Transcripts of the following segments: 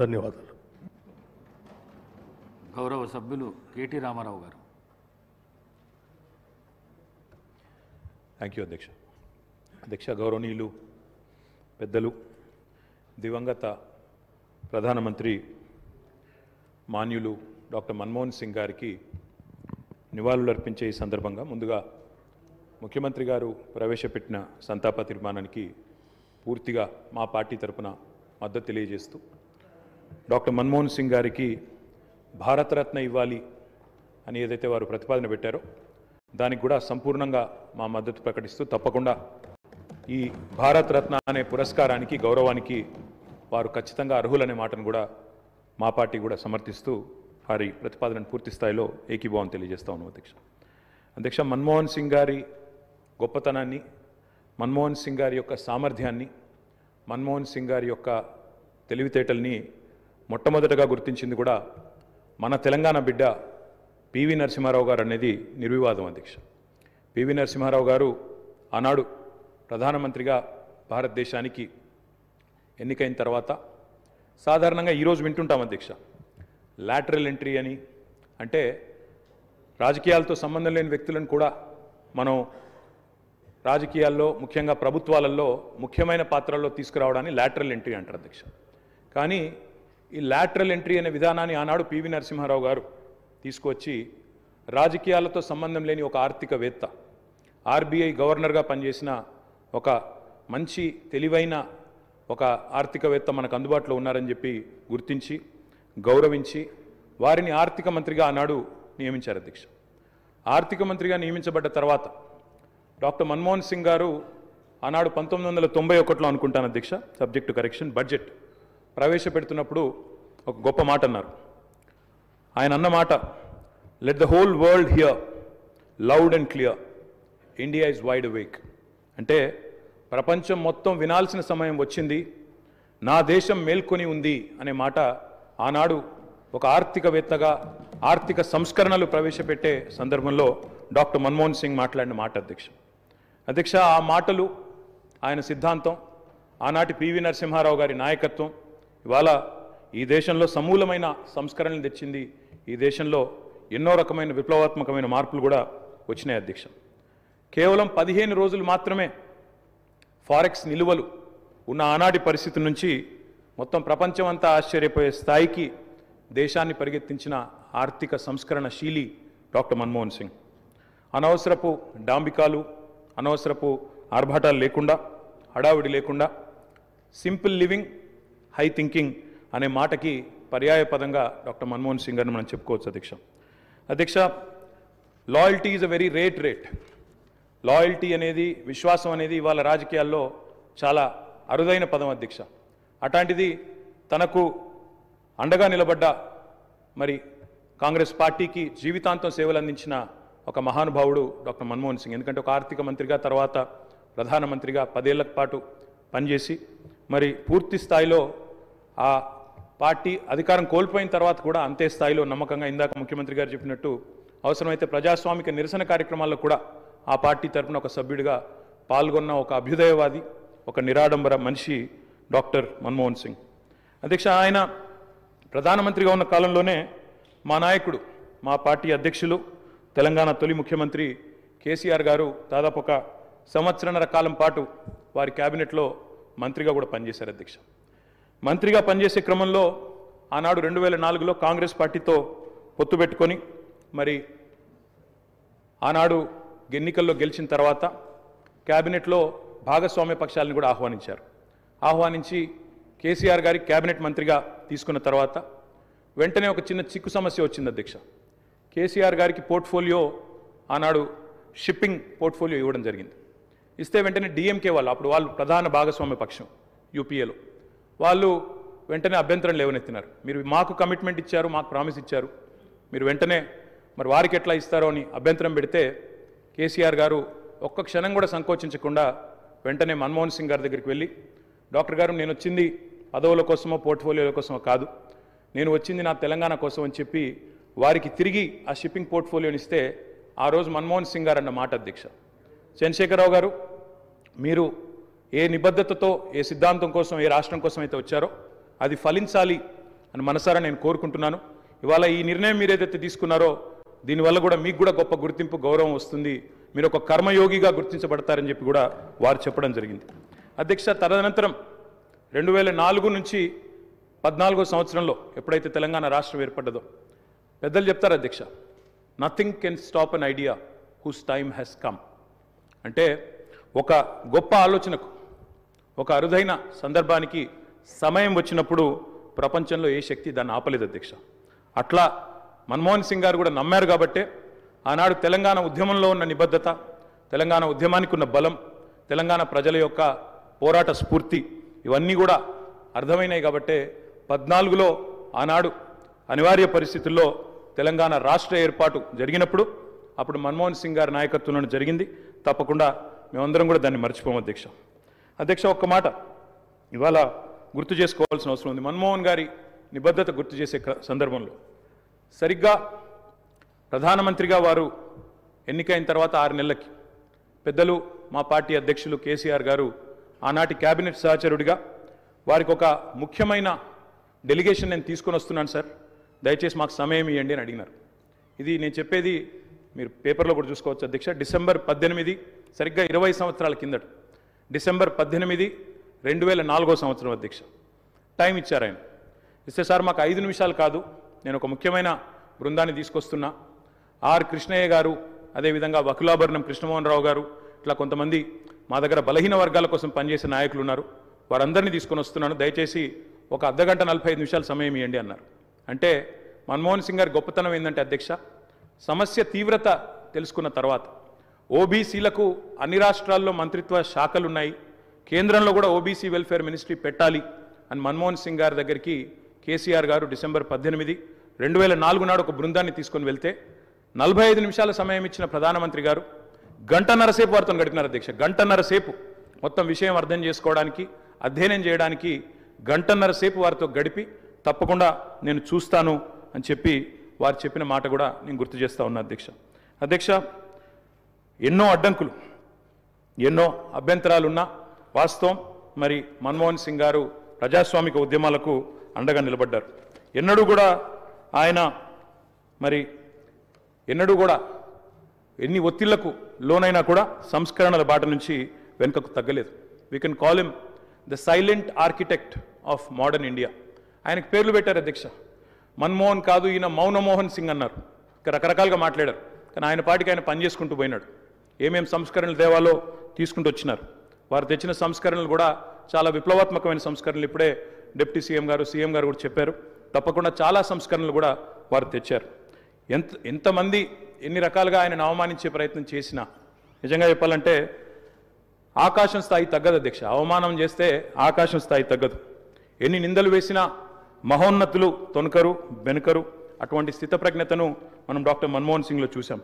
ధన్యవాదాలు. గౌరవ సభ్యులు కేటీ రామారావు గారు. థ్యాంక్ యూ అధ్యక్ష. అధ్యక్ష, గౌరవనీయులు పెద్దలు, దివంగత ప్రధానమంత్రి మాన్యులు డాక్టర్ మన్మోహన్ సింగ్ గారికి నివాళులర్పించే ఈ సందర్భంగా ముందుగా ముఖ్యమంత్రి గారు ప్రవేశపెట్టిన సంతాప తీర్మానానికి పూర్తిగా మా పార్టీ తరపున మద్దతు తెలియజేస్తూ డాక్టర్ మన్మోహన్ సింగ్ గారికి భారతరత్న ఇవ్వాలి అని ఏదైతే వారు ప్రతిపాదన పెట్టారో దానికి కూడా సంపూర్ణంగా మా మద్దతు ప్రకటిస్తూ తప్పకుండా ఈ భారతరత్న అనే పురస్కారానికి గౌరవానికి వారు ఖచ్చితంగా అర్హులనే మాటను కూడా మా పార్టీ కూడా సమర్థిస్తూ వారి ప్రతిపాదనను పూర్తి స్థాయిలో ఏకీభావం తెలియజేస్తా ఉన్నాం అధ్యక్ష. అధ్యక్ష, మన్మోహన్ సింగ్ గారి గొప్పతనాన్ని, మన్మోహన్ సింగ్ గారి యొక్క సామర్థ్యాన్ని, మన్మోహన్ సింగ్ గారి యొక్క తెలివితేటల్ని మొట్టమొదటగా గుర్తించింది కూడా మన తెలంగాణ బిడ్డ పివి నరసింహారావు గారు అనేది నిర్వివాదం అధ్యక్ష. పివి నరసింహారావు గారు ఆనాడు ప్రధానమంత్రిగా భారతదేశానికి ఎన్నికైన తర్వాత సాధారణంగా ఈరోజు వింటుంటాం అధ్యక్ష, లాటరల్ ఎంట్రీ అని, అంటే రాజకీయాలతో సంబంధం లేని వ్యక్తులను కూడా మనం రాజకీయాల్లో ముఖ్యంగా ప్రభుత్వాలలో ముఖ్యమైన పాత్రల్లో తీసుకురావడాన్ని లాటరల్ ఎంట్రీ అంటారు అధ్యక్ష. కానీ ఈ లాటరల్ ఎంట్రీ అనే విధానాన్ని ఆనాడు పివి నరసింహారావు గారు తీసుకొచ్చి రాజకీయాలతో సంబంధం లేని ఒక ఆర్థికవేత్త, ఆర్బీఐ గవర్నర్గా పనిచేసిన ఒక మంచి తెలివైన ఒక ఆర్థికవేత్త మనకు అందుబాటులో ఉన్నారని చెప్పి గుర్తించి గౌరవించి వారిని ఆర్థిక మంత్రిగా ఆనాడు నియమించారు అధ్యక్ష. ఆర్థిక మంత్రిగా నియమించబడ్డ తర్వాత డాక్టర్ మన్మోహన్ సింగ్ గారు ఆనాడు 1991లో అనుకుంటాను అధ్యక్ష, సబ్జెక్ట్ టు కరెక్షన్, బడ్జెట్ ప్రవేశపెడుతున్నప్పుడు ఒక గొప్ప మాట అన్నారు. ఆయన అన్న మాట, let the whole world here loud and clear, India is wide awake. అంటే ప్రపంచం మొత్తం వినాల్సిన సమయం వచ్చింది, నా దేశం మేల్కొని ఉంది అనే మాట ఆనాడు ఒక ఆర్థికవేత్తగా ఆర్థిక సంస్కరణలు ప్రవేశపెట్టే సందర్భంలో డాక్టర్ మన్మోహన్ సింగ్ మాట్లాడిన మాట అధ్యక్ష. అధ్యక్ష, ఆ మాటలు, ఆయన సిద్ధాంతం, ఆనాటి పివి నరసింహారావు గారి నాయకత్వం ఇవాళ ఈ దేశంలో సమూలమైన సంస్కరణలు తెచ్చింది. ఈ దేశంలో ఎన్నో రకమైన విప్లవాత్మకమైన మార్పులు కూడా వచ్చినాయి అధ్యక్ష. కేవలం 15 రోజులు మాత్రమే ఫారెక్స్ నిలువలు ఉన్న ఆనాటి పరిస్థితి నుంచి మొత్తం ప్రపంచం అంతా ఆశ్చర్యపోయే స్థాయికి దేశాన్ని పరిగెత్తించిన ఆర్థిక సంస్కరణ శీలి డాక్టర్ మన్మోహన్ సింగ్. అనవసరపు డాంబికాలు, అనవసరపు ఆర్భాటాలు లేకుండా, హడావిడి లేకుండా సింపుల్ లివింగ్, హై థింకింగ్ అనే మాటకి పర్యాయ పదంగా డాక్టర్ మన్మోహన్ సింగ్ గారిని మనం చెప్పుకోవచ్చు అధ్యక్ష. అధ్యక్ష, loyalty is a very rate. Loyalty అనేది, విశ్వాసం అనేది ఇవాళ రాజకీయాల్లో చాలా అరుదైన పదం అధ్యక్ష. అట్లాంటిది తనకు అండగా నిలబడ్డ మరి కాంగ్రెస్ పార్టీకి జీవితాంతం సేవలు అందించిన ఒక మహానుభావుడు డాక్టర్ మన్మోహన్ సింగ్. ఎందుకంటే ఒక ఆర్థిక మంత్రిగా, తర్వాత ప్రధానమంత్రిగా 10 ఏళ్ల పాటు పనిచేసి మరి పూర్తి స్థాయిలో ఆ పార్టీ అధికారం కోల్పోయిన తర్వాత కూడా అంతే స్థాయిలో నమ్మకంగా, ఇందాక ముఖ్యమంత్రి గారు చెప్పినట్టు అవసరమైతే ప్రజాస్వామిక నిరసన కార్యక్రమాల్లో కూడా ఆ పార్టీ తరఫున ఒక సభ్యుడిగా పాల్గొన్న ఒక అభ్యుదయవాది, ఒక నిరాడంబర మనిషి డాక్టర్ మన్మోహన్ సింగ్. అధ్యక్ష, ఆయన ప్రధానమంత్రిగా ఉన్న కాలంలోనే మా నాయకుడు, మా పార్టీ అధ్యక్షులు, తెలంగాణ తొలి ముఖ్యమంత్రి కేసీఆర్ గారు దాదాపు ఒక 1.5 సంవత్సరాల కాలం పాటు వారి క్యాబినెట్లో మంత్రిగా కూడా పనిచేశారు అధ్యక్ష. మంత్రిగా పనిచేసే క్రమంలో ఆనాడు 2004లో కాంగ్రెస్ పార్టీతో పొత్తు పెట్టుకొని మరి ఆనాడు ఎన్నికల్లో గెలిచిన తర్వాత క్యాబినెట్లో భాగస్వామ్య పక్షాలను కూడా ఆహ్వానించి కేసీఆర్ గారి క్యాబినెట్ మంత్రిగా తీసుకున్న తర్వాత వెంటనే ఒక చిన్న చిక్కు సమస్య వచ్చింది అధ్యక్ష. కేసీఆర్ గారికి పోర్ట్ఫోలియో ఆనాడు షిప్పింగ్ పోర్ట్ఫోలియో ఇవ్వడం జరిగింది. ఇస్తే వెంటనే డిఎంకే వాళ్ళు, అప్పుడు వాళ్ళు ప్రధాన భాగస్వామ్య పక్షం యూపీఏలో, వాళ్ళు వెంటనే అభ్యంతరం లేవనెత్తినారు. మీరు మాకు కమిట్మెంట్ ఇచ్చారు, మాకు ప్రామిస్ ఇచ్చారు, మీరు వెంటనే మరి వారికి ఎట్లా ఇస్తారో అని అభ్యంతరం పెడితే కేసీఆర్ గారు ఒక్క క్షణం కూడా సంకోచించకుండా వెంటనే మన్మోహన్ సింగ్ గారి దగ్గరికి వెళ్ళి, డాక్టర్ గారు, నేను వచ్చింది పదవుల కోసమో పోర్ట్ఫోలియోల కోసమో కాదు, నేను వచ్చింది నా తెలంగాణ కోసం అని చెప్పి వారికి తిరిగి ఆ షిప్పింగ్ పోర్ట్ఫోలియోని ఇస్తే ఆ రోజు మన్మోహన్ సింగ్ గారు అన్న మాట అధ్యక్ష, చంద్రశేఖరరావు గారు, మీరు ఏ నిబద్ధతతో, ఏ సిద్ధాంతం కోసం, ఏ రాష్ట్రం కోసం అయితే వచ్చారో అది ఫలించాలి అని మనసారా నేను కోరుకుంటున్నాను. ఇవాళ ఈ నిర్ణయం మీరు ఏదైతే తీసుకున్నారో దీనివల్ల కూడా మీకు కూడా గొప్ప గుర్తింపు గౌరవం వస్తుంది, మీరు ఒక కర్మయోగిగా గుర్తించబడతారని చెప్పి కూడా వారు చెప్పడం జరిగింది. అధ్యక్ష, తదనంతరం 2004 నుంచి 14వ సంవత్సరంలో ఎప్పుడైతే తెలంగాణ రాష్ట్రం ఏర్పడ్డదో పెద్దలు చెప్తారు అధ్యక్ష, nothing can stop an idea who's time has come. అంటే ఒక గొప్ప ఆలోచనకు, ఒక అరుదైన సందర్భానికి సమయం వచ్చినప్పుడు ప్రపంచంలో ఏ శక్తి దాన్ని ఆపలేదు అధ్యక్ష. అట్లా మన్మోహన్ సింగ్ గారు కూడా నమ్మారు కాబట్టే ఆనాడు తెలంగాణ ఉద్యమంలో ఉన్న నిబద్ధత, తెలంగాణ ఉద్యమానికి ఉన్న బలం, తెలంగాణ ప్రజల యొక్క పోరాట స్ఫూర్తి ఇవన్నీ కూడా అర్థమైనాయి కాబట్టే 14లో ఆనాడు అనివార్య పరిస్థితుల్లో తెలంగాణ రాష్ట్ర ఏర్పాటు జరిగినప్పుడు అప్పుడు మన్మోహన్ సింగ్ గారి నాయకత్వంలో జరిగింది. తప్పకుండా మేమందరం కూడా దాన్ని మర్చిపోము అధ్యక్ష. అధ్యక్ష, ఒక్క మాట ఇవాళ గుర్తు చేసుకోవాల్సిన అవసరం ఉంది. మన్మోహన్ గారి నిబద్ధత గుర్తు చేసే సందర్భంలో సరిగ్గా ప్రధానమంత్రిగా వారు ఎన్నికైన తర్వాత 6 నెలలకి పెద్దలు మా పార్టీ అధ్యక్షులు కేసీఆర్ గారు ఆనాటి కేబినెట్ సహచరుడిగా వారికి ఒక ముఖ్యమైన డెలిగేషన్ నేను తీసుకొని వస్తున్నాను సార్, దయచేసి మాకు సమయం ఇవ్వండి అని అడిగినారు. ఇది నేను చెప్పేది మీరు పేపర్లో కూడా చూసుకోవచ్చు అధ్యక్ష. డిసెంబర్ 18, సరిగ్గా 20 సంవత్సరాల కిందట, డిసెంబర్ 18, 2004 సంవత్సరం అధ్యక్ష టైం ఇచ్చారు ఆయన. ఇస్తే సార్ మాకు 5 నిమిషాలు కాదు, నేను ఒక ముఖ్యమైన బృందాన్ని తీసుకొస్తున్నా, ఆర్ కృష్ణయ్య గారు, అదేవిధంగా వకులాభరణం కృష్ణమోహన్ రావు గారు, ఇట్లా కొంతమంది మా దగ్గర బలహీన వర్గాల కోసం పనిచేసే నాయకులు ఉన్నారు, వారందరినీ తీసుకొని వస్తున్నాను, దయచేసి ఒక అర్ధగంట 45 నిమిషాలు సమయం ఇవ్వండి అన్నారు. అంటే మన్మోహన్ సింగ్ గారి గొప్పతనం ఏంటంటే అధ్యక్ష, సమస్య తీవ్రత తెలుసుకున్న తర్వాత ఓబీసీలకు అన్ని రాష్ట్రాల్లో మంత్రిత్వ శాఖలు ఉన్నాయి, కేంద్రంలో కూడా ఓబీసీ వెల్ఫేర్ మినిస్ట్రీ పెట్టాలి అని మన్మోహన్ సింగ్ గారి దగ్గరికి కేసీఆర్ గారు డిసెంబర్ 18, 2004 నాడు ఒక బృందాన్ని తీసుకొని వెళ్తే 45 నిమిషాల సమయం ఇచ్చిన ప్రధానమంత్రి గారు గంటన్నర సేపు వారితో గడిపినారు అధ్యక్ష. గంటన్నర సేపు మొత్తం విషయం అర్థం చేసుకోవడానికి, అధ్యయనం చేయడానికి గంటన్నర సేపు వారితో గడిపి తప్పకుండా నేను చూస్తాను అని చెప్పి వారు చెప్పిన మాట కూడా నేను గుర్తు చేస్తా ఉన్నా అధ్యక్ష. అధ్యక్ష, ఎన్నో అడ్డంకులు, ఎన్నో అభ్యంతరాలున్నా వాస్తవం మరి మన్మోహన్ సింగ్ గారు ప్రజాస్వామిక ఉద్యమాలకు అండగా నిలబడ్డారు. ఎన్నడూ కూడా ఆయన మరి ఎన్నడూ కూడా ఎన్ని ఒత్తిళ్లకు లోనైనా కూడా సంస్కరణల బాట నుంచి వెనుకకు తగ్గలేదు. We can call him the silent architect of modern India. ఆయనకు పేర్లు పెట్టారు అధ్యక్ష. మన్మోహన్ కాదు, ఈయన మౌనమోహన్ సింగ్ అన్నారు. రకరకాలుగా మాట్లాడారు, కానీ ఆయన పాటికి ఆయన పనిచేసుకుంటూ పోయినాడు. ఏమేం సంస్కరణలు దేవాలో తీసుకుంటూ వచ్చినారు. వారు తెచ్చిన సంస్కరణలు కూడా చాలా విప్లవాత్మకమైన సంస్కరణలు. ఇప్పుడే డిప్యూటీ సీఎం గారు కూడా చెప్పారు. తప్పకుండా చాలా సంస్కరణలు కూడా వారు తెచ్చారు. ఎంతమంది ఎన్ని రకాలుగా ఆయనను అవమానించే ప్రయత్నం చేసినా నిజంగా చెప్పాలంటే ఆకాశం స్థాయి తగ్గదు అధ్యక్ష. అవమానం చేస్తే ఆకాశం స్థాయి తగ్గదు. ఎన్ని నిందలు వేసినా మహోన్నతులు తొనకరు వెనుకరు. అటువంటి స్థితప్రజ్ఞతను మనం డాక్టర్ మన్మోహన్ సింగ్లో చూసాం.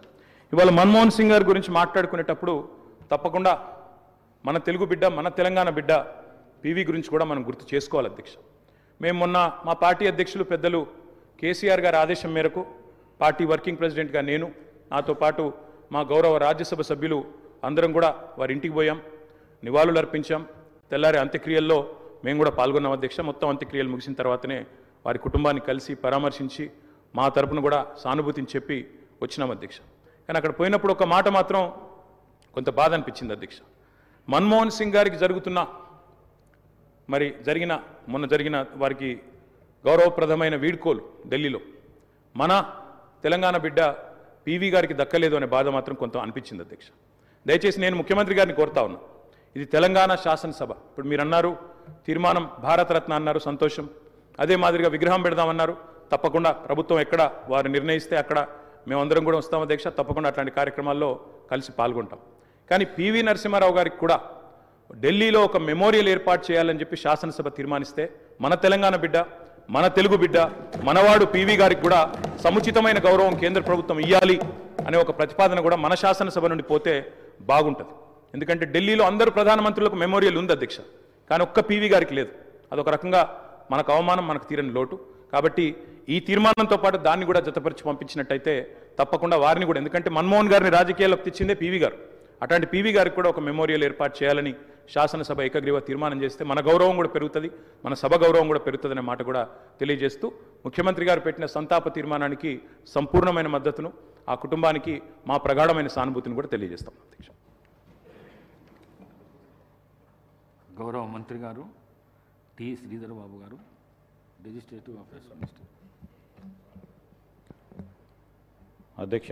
ఇవాళ మన్మోహన్ సింగ్ గారి గురించి మాట్లాడుకునేటప్పుడు తప్పకుండా మన తెలుగు బిడ్డ, మన తెలంగాణ బిడ్డ పివి గురించి కూడా మనం గుర్తు చేసుకోవాలి అధ్యక్ష. మేము మొన్న మా పార్టీ అధ్యక్షులు పెద్దలు కేసీఆర్ గారి ఆదేశం మేరకు పార్టీ వర్కింగ్ ప్రెసిడెంట్గా నేను, నాతో పాటు మా గౌరవ రాజ్యసభ సభ్యులు అందరం కూడా వారి ఇంటికి పోయాం, నివాళులు అర్పించాం. తెల్లారి అంత్యక్రియల్లో మేము కూడా పాల్గొన్నాం అధ్యక్ష. మొత్తం అంత్యక్రియలు ముగిసిన తర్వాతనే వారి కుటుంబాన్ని కలిసి పరామర్శించి మా తరపున కూడా సానుభూతిని చెప్పి వచ్చినాం అధ్యక్ష. కానీ అక్కడ పోయినప్పుడు ఒక మాట మాత్రం కొంత బాధ అనిపించింది అధ్యక్ష. మన్మోహన్ సింగ్ గారికి మొన్న జరిగిన వారికి గౌరవప్రదమైన వీడ్కోలు ఢిల్లీలో మన తెలంగాణ బిడ్డ పివి గారికి దక్కలేదు అనే బాధ మాత్రం కొంత అనిపించింది అధ్యక్ష. దయచేసి నేను ముఖ్యమంత్రి గారిని కోరుతా ఉన్నా, ఇది తెలంగాణ శాసనసభ. ఇప్పుడు మీరు అన్నారు తీర్మానం భారతరత్న అన్నారు, సంతోషం. అదే మాదిరిగా విగ్రహం పెడదామన్నారు. తప్పకుండా ప్రభుత్వం ఎక్కడ వారు నిర్ణయిస్తే అక్కడ మేమందరం కూడా వస్తాం అధ్యక్ష. తప్పకుండా అట్లాంటి కార్యక్రమాల్లో కలిసి పాల్గొంటాం. కానీ పివి నరసింహారావు గారికి కూడా ఢిల్లీలో ఒక మెమోరియల్ ఏర్పాటు చేయాలని చెప్పి శాసనసభ తీర్మానిస్తే మన తెలంగాణ బిడ్డ, మన తెలుగు బిడ్డ, మనవాడు పివి గారికి కూడా సముచితమైన గౌరవం కేంద్ర ప్రభుత్వం ఇవ్వాలి అనే ఒక ప్రతిపాదన కూడా మన శాసనసభ నుండి పోతే బాగుంటుంది. ఎందుకంటే ఢిల్లీలో అందరూ ప్రధానమంత్రులకు మెమోరియల్ ఉంది అధ్యక్ష, కానీ ఒక్క పివి గారికి లేదు. అదొక రకంగా మనకు అవమానం, మనకు తీరని లోటు. కాబట్టి ఈ తీర్మానంతో పాటు దాన్ని కూడా జతపరిచి పంపించినట్టయితే తప్పకుండా వారిని కూడా, ఎందుకంటే మన్మోహన్ గారిని రాజకీయాల్లోకి తెచ్చిందే పివి గారు, అట్లాంటి పివి గారికి కూడా ఒక మెమోరియల్ ఏర్పాటు చేయాలని శాసనసభ ఏకగ్రీవ తీర్మానం చేస్తే మన గౌరవం కూడా పెరుగుతుంది, మన సభ గౌరవం కూడా పెరుగుతుందనే మాట కూడా తెలియజేస్తూ ముఖ్యమంత్రి గారు పెట్టిన సంతాప తీర్మానానికి సంపూర్ణమైన మద్దతును, ఆ కుటుంబానికి మా ప్రగాఢమైన సానుభూతిని కూడా తెలియజేస్తాం. అధ్యక్ష, గౌరవ మంత్రి గారు టి శ్రీధర్ బాబు గారు, లెజిస్లేటివ్ అఫైర్స్ మినిస్టర్. అధ్యక్ష,